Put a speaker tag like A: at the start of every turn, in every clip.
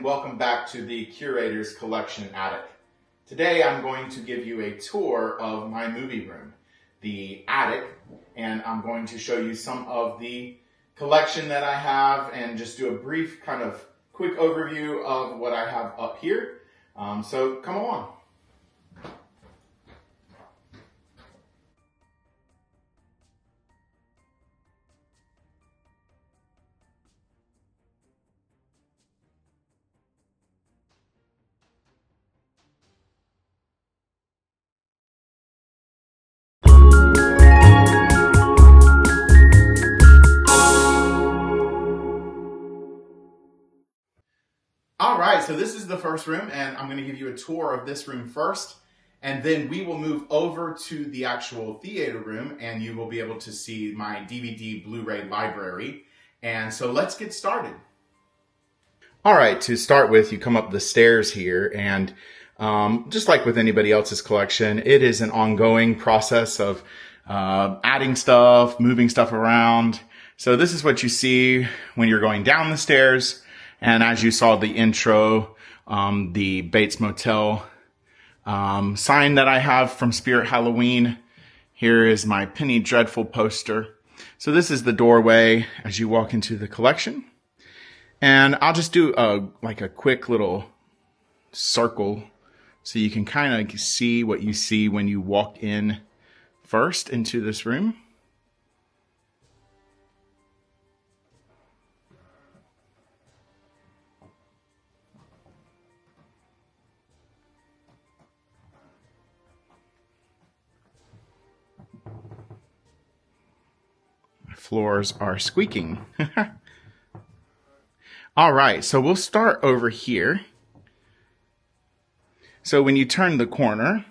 A: welcome back to the Curator's Collection Attic. Today I'm going to give you a tour of my movie room, the attic, and I'm going to show you some of the collection that I have and just do a brief kind of quick overview of what I have up here. So come along. All right, so this is the first room, and I'm going to give you a tour of this room first, and then we will move over to the actual theater room, and you will be able to see my DVD Blu-ray library. And so let's get started. All right, to start with, you come up the stairs here, and just like with anybody else's collection, it is an ongoing process of adding stuff, moving stuff around. So this is what you see when you're going down the stairs. And as you saw the intro, the Bates Motel sign that I have from Spirit Halloween. Here is my Penny Dreadful poster. So this is the doorway as you walk into the collection. And I'll just do like a quick little circle so you can kind of see what you see when you walk in first into this room. Floors are squeaking. All right, so we'll start over here. So when you turn the corner,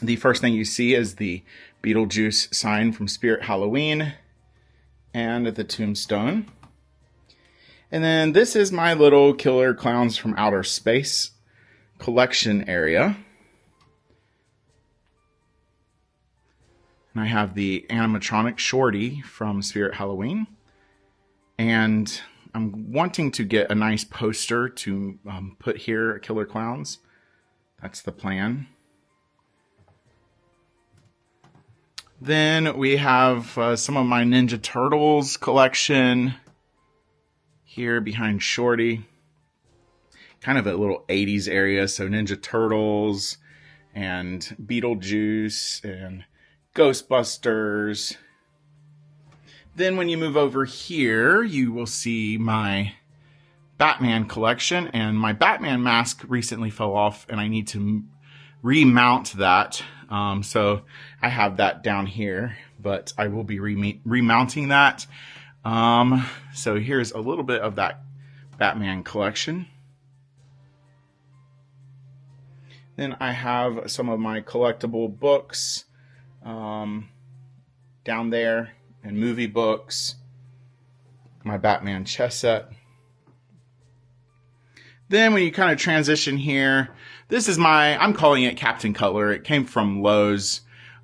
A: the first thing you see is the Beetlejuice sign from Spirit Halloween and the tombstone. And then this is my little Killer Clowns from Outer Space collection area. And I have the animatronic Shorty from Spirit Halloween. And I'm wanting to get a nice poster to put here at Killer Clowns. That's the plan. Then we have some of my Ninja Turtles collection here behind Shorty. Kind of a little 80s area. So Ninja Turtles and Beetlejuice and Ghostbusters. Then when you move over here, you will see my Batman collection, and my Batman mask recently fell off and I need to remount that. So I have that down here, but I will be remounting that. So here's a little bit of that Batman collection. Then I have some of my collectible books down there, and movie books, my Batman chess set. Then when you kind of transition here, this is I'm calling it Captain Cutler. It came from Lowe's.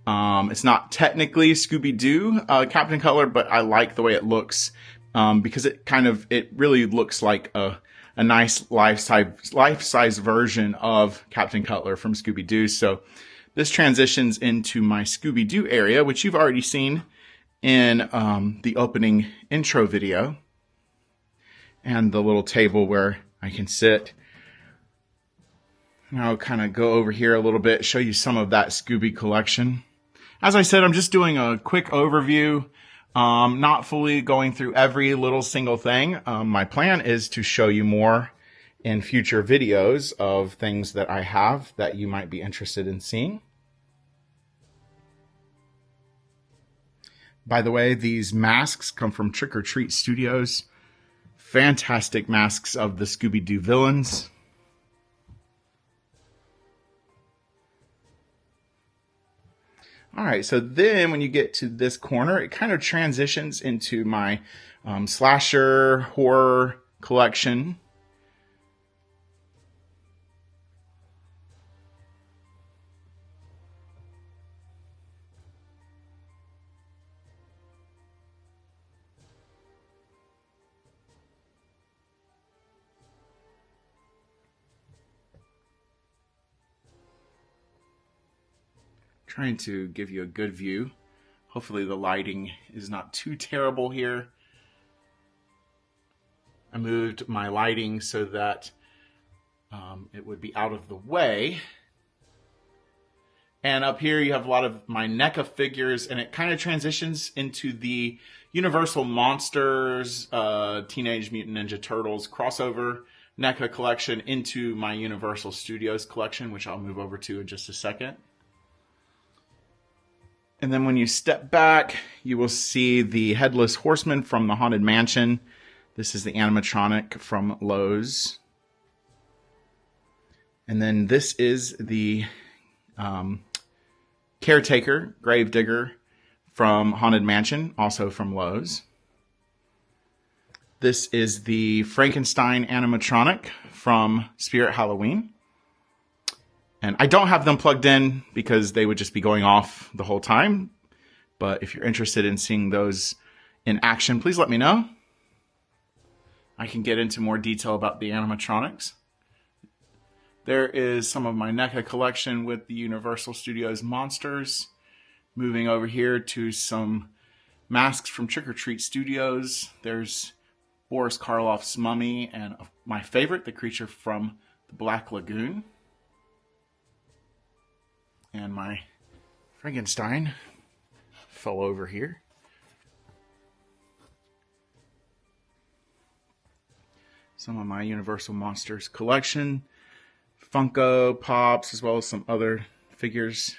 A: It's not technically Scooby-Doo Captain Cutler, but I like the way it looks because it really looks like a nice life-size version of Captain Cutler from Scooby-Doo. So this transitions into my Scooby-Doo area, which you've already seen in the opening intro video, and the little table where I can sit. And I'll kind of go over here a little bit, show you some of that Scooby collection. As I said, I'm just doing a quick overview, not fully going through every little single thing. My plan is to show you more in future videos of things that I have that you might be interested in seeing. By the way, these masks come from Trick or Treat Studios. Fantastic masks of the Scooby-Doo villains. All right, so then when you get to this corner, it kind of transitions into my slasher horror collection. Trying to give you a good view. Hopefully the lighting is not too terrible here. I moved my lighting so that it would be out of the way. And up here you have a lot of my NECA figures, and it kind of transitions into the Universal Monsters, Teenage Mutant Ninja Turtles crossover NECA collection into my Universal Studios collection, which I'll move over to in just a second. And then when you step back, you will see the Headless Horseman from the Haunted Mansion. This is the animatronic from Lowe's. And then this is the Caretaker, Gravedigger from Haunted Mansion, also from Lowe's. This is the Frankenstein animatronic from Spirit Halloween. And I don't have them plugged in because they would just be going off the whole time. But if you're interested in seeing those in action, please let me know. I can get into more detail about the animatronics. There is some of my NECA collection with the Universal Studios monsters. Moving over here to some masks from Trick or Treat Studios. There's Boris Karloff's mummy and my favorite, the creature from the Black Lagoon. And my Frankenstein fell over here. Some of my Universal Monsters collection. Funko Pops, as well as some other figures.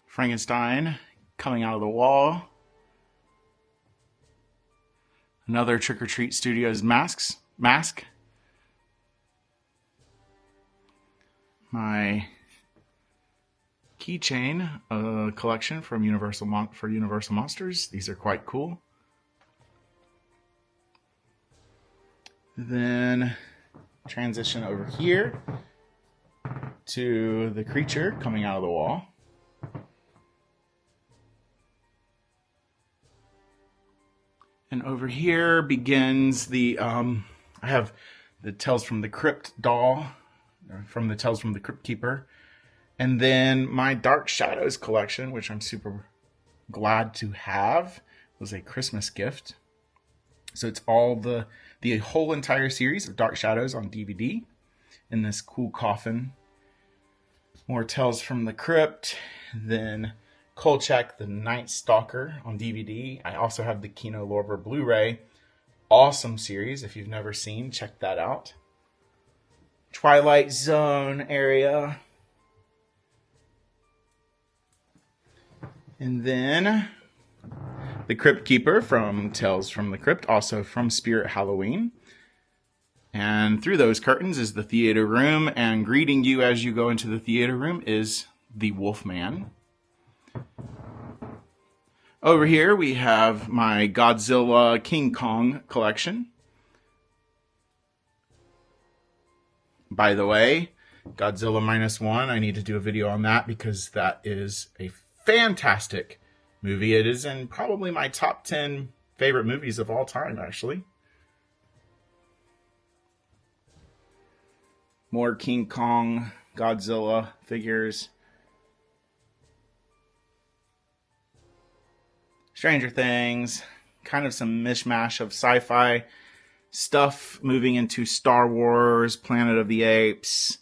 A: Frankenstein coming out of the wall. Another Trick or Treat Studios mask. My keychain collection from Universal Monsters. These are quite cool. Then transition over here to the creature coming out of the wall. And over here begins the, I have the Tales from the Crypt doll, from the Tales from the Crypt Keeper. And then my Dark Shadows collection, which I'm super glad to have, was a Christmas gift. So it's all the whole entire series of Dark Shadows on DVD in this cool coffin. More Tales from the Crypt, then Kolchak the Night Stalker on DVD. I also have the Kino Lorber Blu-ray. Awesome series. If you've never seen, check that out. Twilight Zone area. And then the Crypt Keeper from Tales from the Crypt, also from Spirit Halloween. And through those curtains is the theater room, and greeting you as you go into the theater room is the Wolfman. Over here we have my Godzilla King Kong collection. By the way, Godzilla -1, I need to do a video on that because that is a fantastic movie. It is in probably my top 10 favorite movies of all time, actually. More King Kong, Godzilla figures. Stranger Things, kind of some mishmash of sci-fi stuff moving into Star Wars, Planet of the Apes,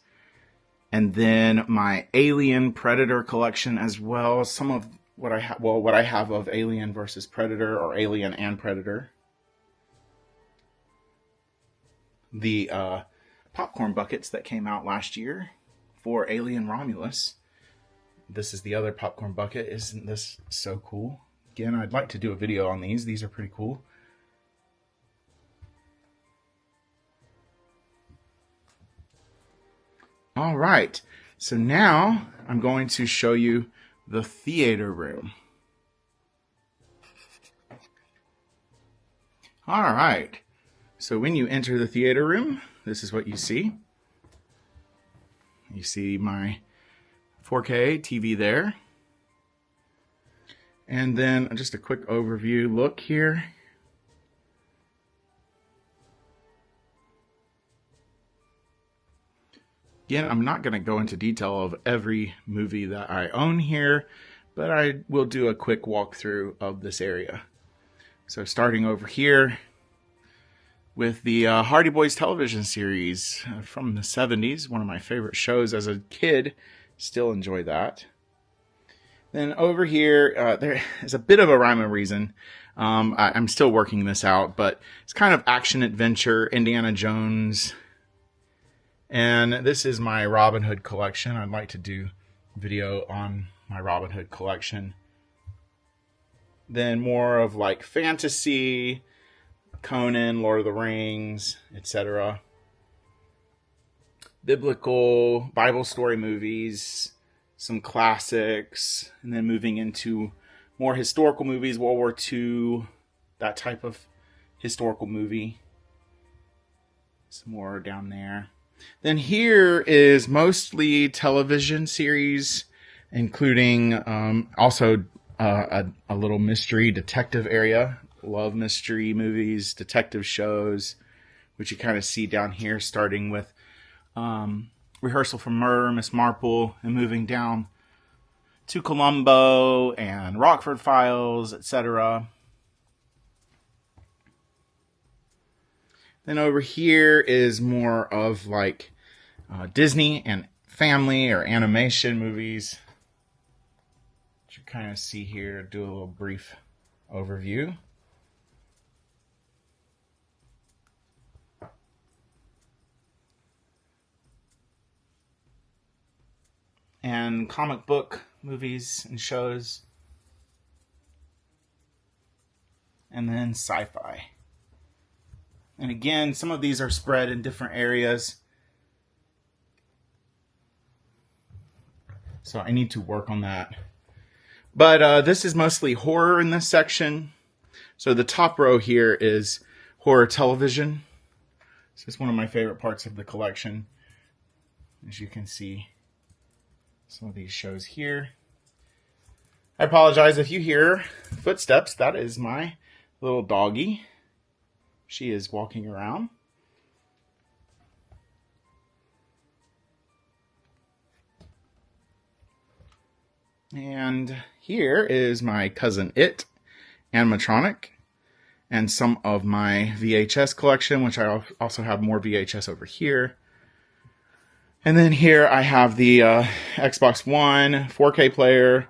A: and then my Alien Predator collection as well. Some of what I have of Alien versus Predator, or Alien and Predator. The popcorn buckets that came out last year for Alien Romulus. This is the other popcorn bucket. Isn't this so cool? Again, I'd like to do a video on these. These are pretty cool. All right, so now I'm going to show you the theater room. All right. So when you enter the theater room, this is what you see. You see my 4K TV there. And then just a quick overview look here. Again, I'm not going to go into detail of every movie that I own here, but I will do a quick walkthrough of this area. So starting over here with the Hardy Boys television series from the 70s, one of my favorite shows as a kid, still enjoy that. Then over here, there is a bit of a rhyme and reason. I'm still working this out, but it's kind of action-adventure, Indiana Jones. And this is my Robin Hood collection. I'd like to do a video on my Robin Hood collection. Then more of like fantasy, Conan, Lord of the Rings, etc. Biblical, Bible story movies, some classics, and then moving into more historical movies, World War II, that type of historical movie. Some more down there. Then here is mostly television series, including also a little mystery detective area. Love mystery movies, detective shows, which you kind of see down here, starting with Rehearsal for Murder, Miss Marple, and moving down to Columbo and Rockford Files, etc. Then over here is more of like Disney and family or animation movies, which you kind of see here. Do a little brief overview. And comic book movies and shows. And then sci-fi. And again, some of these are spread in different areas. So I need to work on that. But this is mostly horror in this section. So the top row here is horror television. So it's one of my favorite parts of the collection. As you can see, some of these shows here. I apologize if you hear footsteps. That is my little doggie. She is walking around. And here is my cousin It animatronic and some of my VHS collection, which I also have more VHS over here. And then here I have the Xbox One 4K player.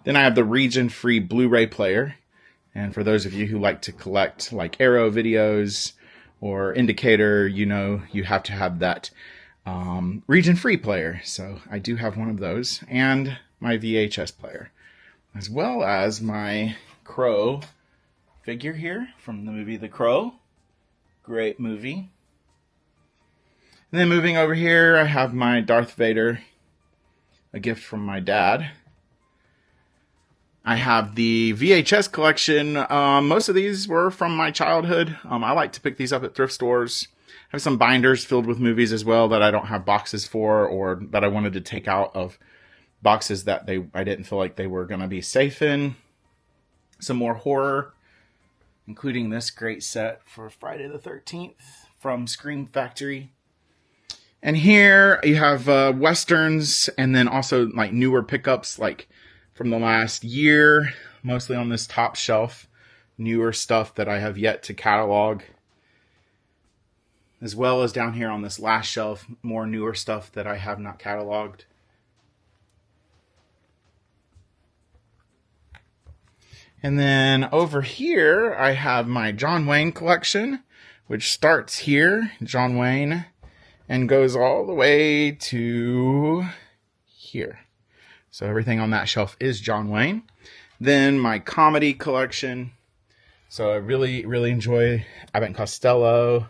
A: Then I have the region-free Blu-ray player. And for those of you who like to collect like Arrow videos or Indicator, you know you have to have that region-free player. So I do have one of those. And my VHS player. As well as my Crow figure here from the movie The Crow. Great movie. And then moving over here, I have my Darth Vader, a gift from my dad. I have the VHS collection. Most of these were from my childhood. I like to pick these up at thrift stores. I have some binders filled with movies as well that I don't have boxes for, or that I wanted to take out of boxes that I didn't feel like they were going to be safe in. Some more horror, including this great set for Friday the 13th from Scream Factory. And here you have Westerns, and then also like newer pickups like from the last year, mostly on this top shelf. Newer stuff that I have yet to catalog. As well as down here on this last shelf, more newer stuff that I have not cataloged. And then over here, I have my John Wayne collection, which starts here, John Wayne, and goes all the way to here. So everything on that shelf is John Wayne. Then my comedy collection. So I really, really enjoy Abbott and Costello,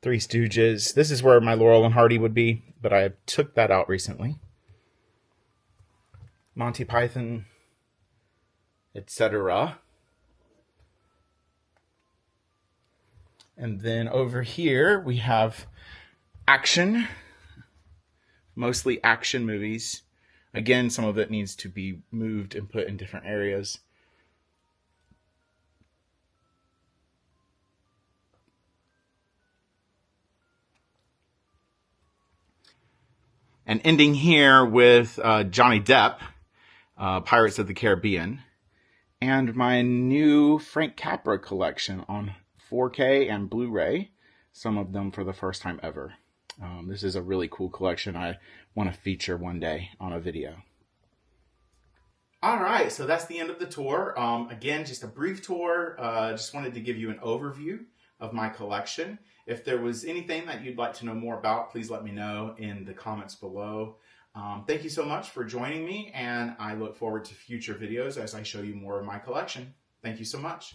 A: Three Stooges. This is where my Laurel and Hardy would be, but I took that out recently. Monty Python, etc. And then over here we have action, mostly action movies. Again, some of it needs to be moved and put in different areas. And ending here with Johnny Depp, Pirates of the Caribbean, and my new Frank Capra collection on 4K and Blu-ray, some of them for the first time ever. This is a really cool collection I want to feature one day on a video. All right, so that's the end of the tour. Again, just a brief tour. Just wanted to give you an overview of my collection. If there was anything that you'd like to know more about, please let me know in the comments below. Thank you so much for joining me, and I look forward to future videos as I show you more of my collection. Thank you so much.